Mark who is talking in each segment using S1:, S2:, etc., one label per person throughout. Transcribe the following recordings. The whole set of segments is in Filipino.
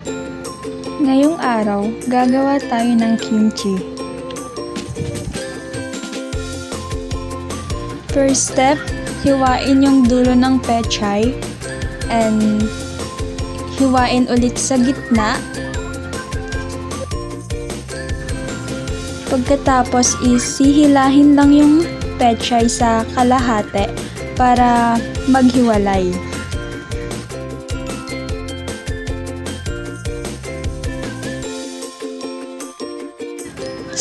S1: Ngayong araw, gagawa tayo ng kimchi. First step, hiwain yung dulo ng pechay and hiwain ulit sa gitna. Pagkatapos isihilahin lang yung pechay sa kalahati para maghiwalay.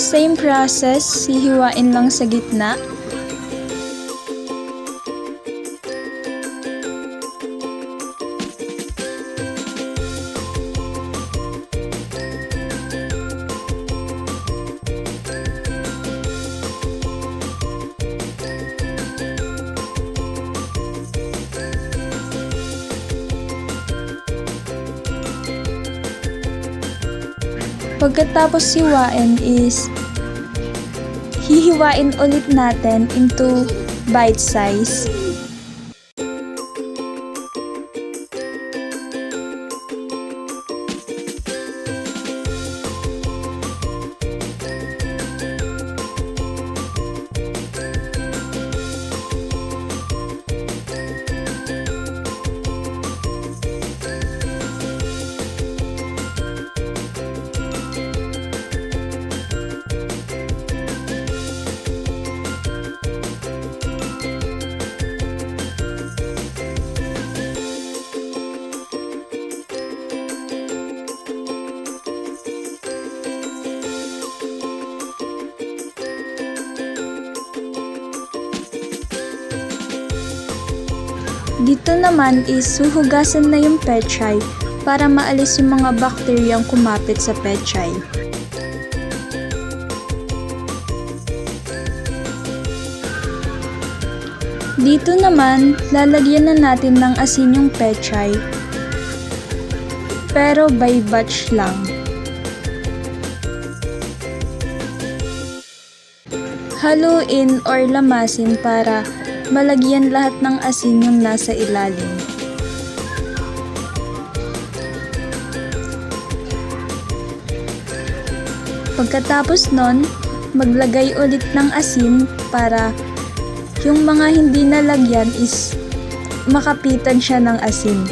S1: Same process, hihiwain lang sa gitna. Pagkatapos hiwain is hihiwain ulit natin into bite size. Dito naman is huhugasan na yung pechay para maalis yung mga bakteryang kumapit sa pechay. Dito naman, lalagyan na natin ng asin yung pechay, pero by batch lang. Haluin or lamasin para malagyan lahat ng asin yung nasa ilalim. Pagkatapos nun, maglagay ulit ng asin para yung mga hindi nalagyan is makapitan siya ng asin.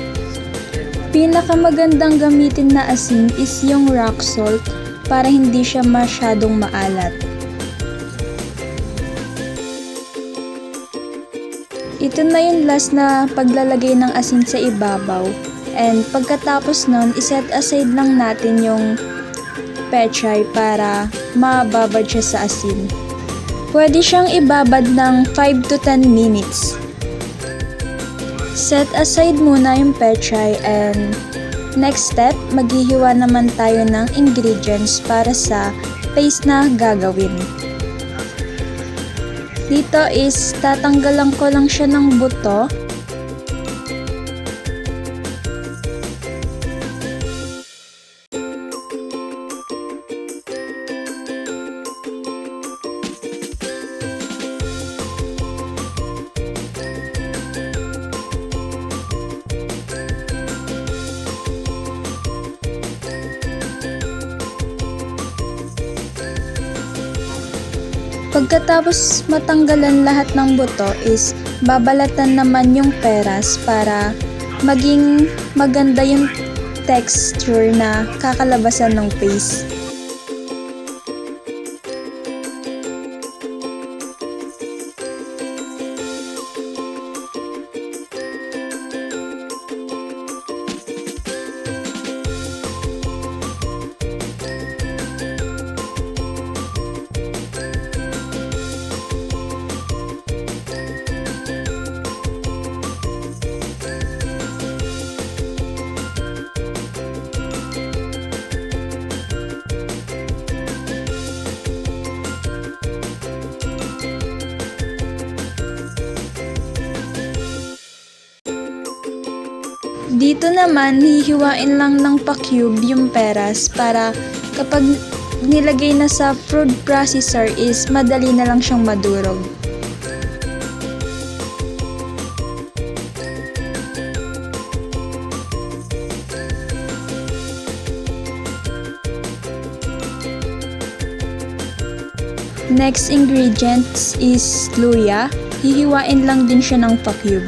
S1: Pinakamagandang gamitin na asin is yung rock salt para hindi siya masyadong maalat. Ito na yung last na paglalagay ng asin sa ibabaw. And pagkatapos nun, iset aside lang natin yung pechay para mababad siya sa asin. Pwede siyang ibabad ng 5 to 10 minutes. Set aside muna yung pechay and next step, maghihiwa naman tayo ng ingredients para sa paste na gagawin. Dito is tatanggalan ko lang siya ng buto. Pagkatapos matanggalan lahat ng buto is babalatan naman yung peras para maging maganda yung texture na kakalabasan ng paste. Dito naman, hihiwain lang ng pa-cube yung peras para kapag nilagay na sa food processor is madali na lang siyang madurog. Next ingredients is luya. Hihiwain lang din siya ng pa-cube.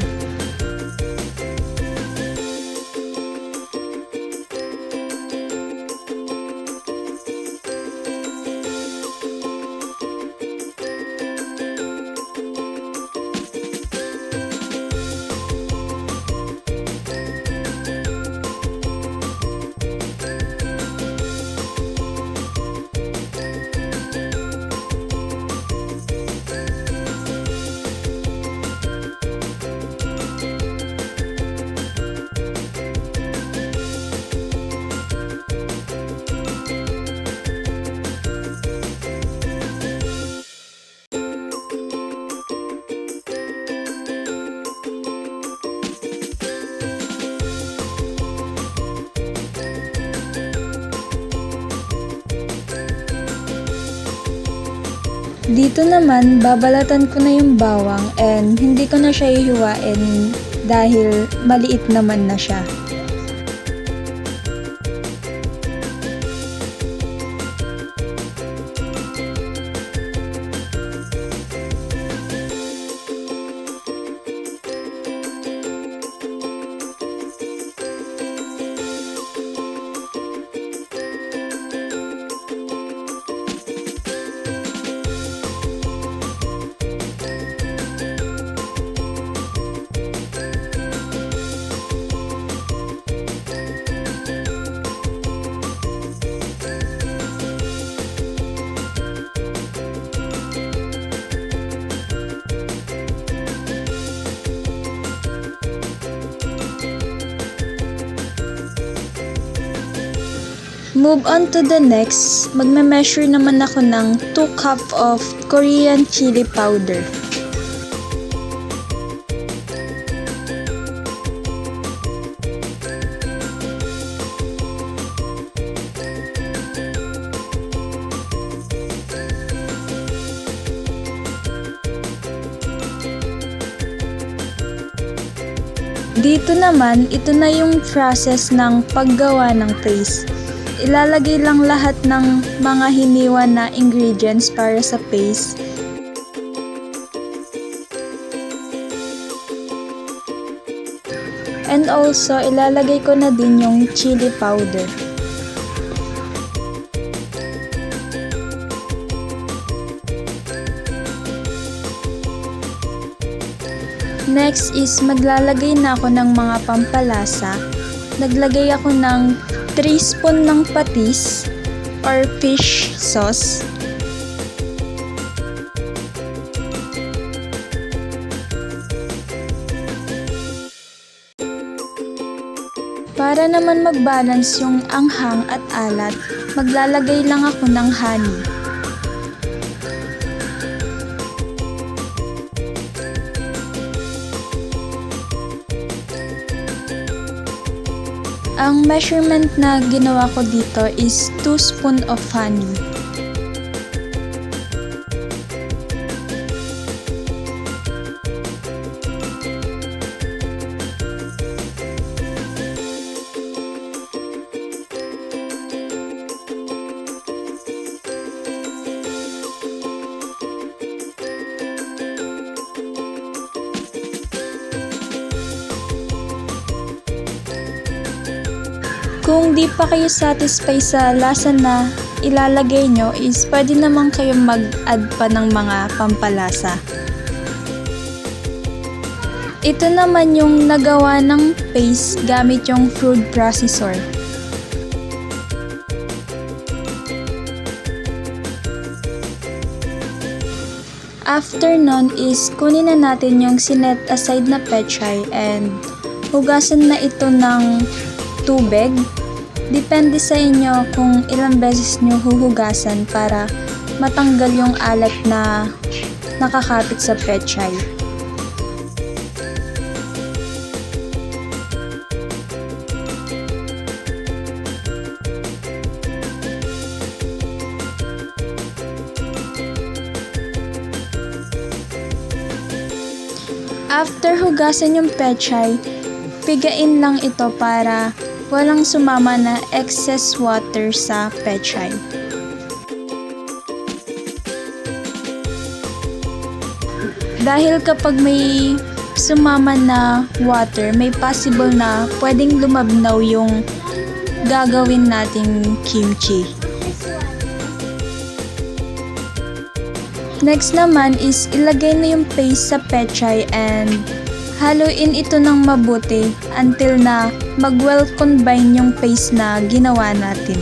S1: Dito naman, babalatan ko na yung bawang and hindi ko na siya hihiwain dahil maliit naman na siya. Move on to the next, magme-measure naman ako ng 2 cup of Korean chili powder. Dito naman, ito na yung process ng paggawa ng paste. Ilalagay lang lahat ng mga hiniwa na ingredients para sa paste. And also, ilalagay ko na din yung chili powder. Next is maglalagay na ako ng mga pampalasa. Naglagay ako ng 3 spoon ng patis or fish sauce. Para naman mag-balance yung anghang at alat, maglalagay lang ako ng honey. Ang measurement na ginawa ko dito is 2 spoon of honey. Kung di pa kayo satisfy sa lasa na ilalagay nyo is pwede naman kayo mag-add pa ng mga pampalasa. Ito naman yung nagawa ng paste gamit yung food processor. After nun is kunin na natin yung sinet aside na pechay and hugasan na ito ng tubig. Depende sa inyo kung ilang beses nyo huhugasan para matanggal yung alat na nakakapit sa pechay. After hugasan yung pechay, pigain lang ito para walang sumama na excess water sa pechay. Dahil kapag may sumama na water, may possible na pwedeng lumabnaw yung gagawin nating kimchi. Next naman is ilagay na yung paste sa pechay and haluin ito ng mabuti until na mag-well combine yung paste na ginawa natin.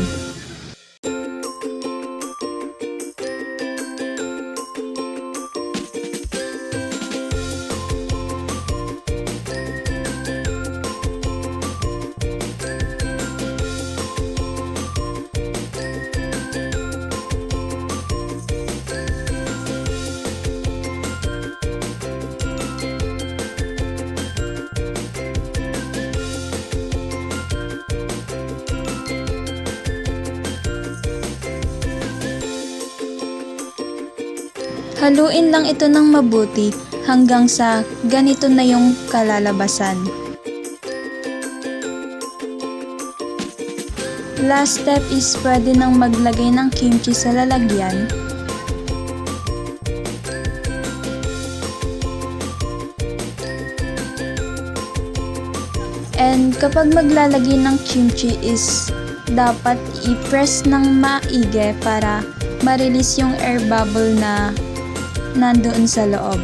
S1: Haluin lang ito ng mabuti hanggang sa ganito na yung kalalabasan. Last step is pwede nang maglagay ng kimchi sa lalagyan. And kapag maglalagay ng kimchi is dapat i-press ng maigi para ma-release yung air bubble na nandoon sa loob.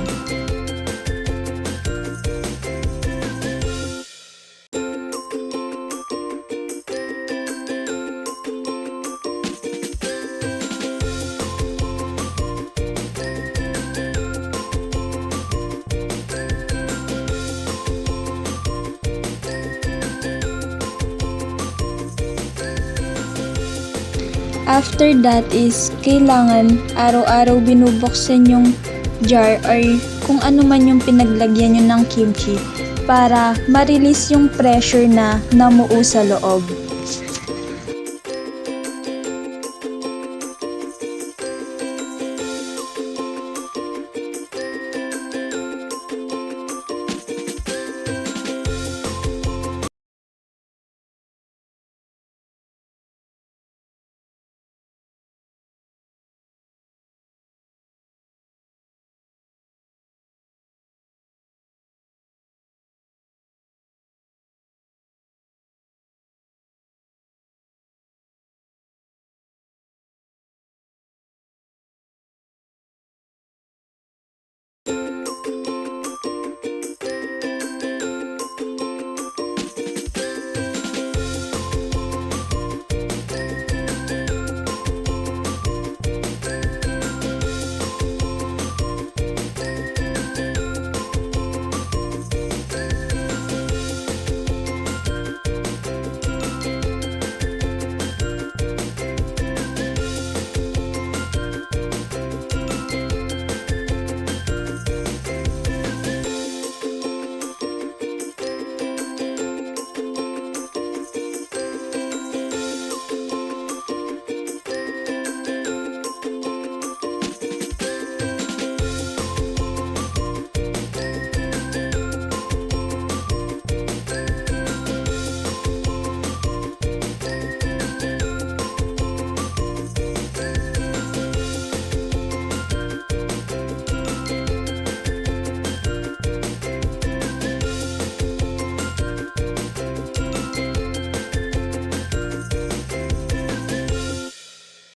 S1: After that is kailangan araw-araw binubuksan yung jar or kung ano man yung pinaglagyan nyo ng kimchi para ma-release yung pressure na namuo sa loob.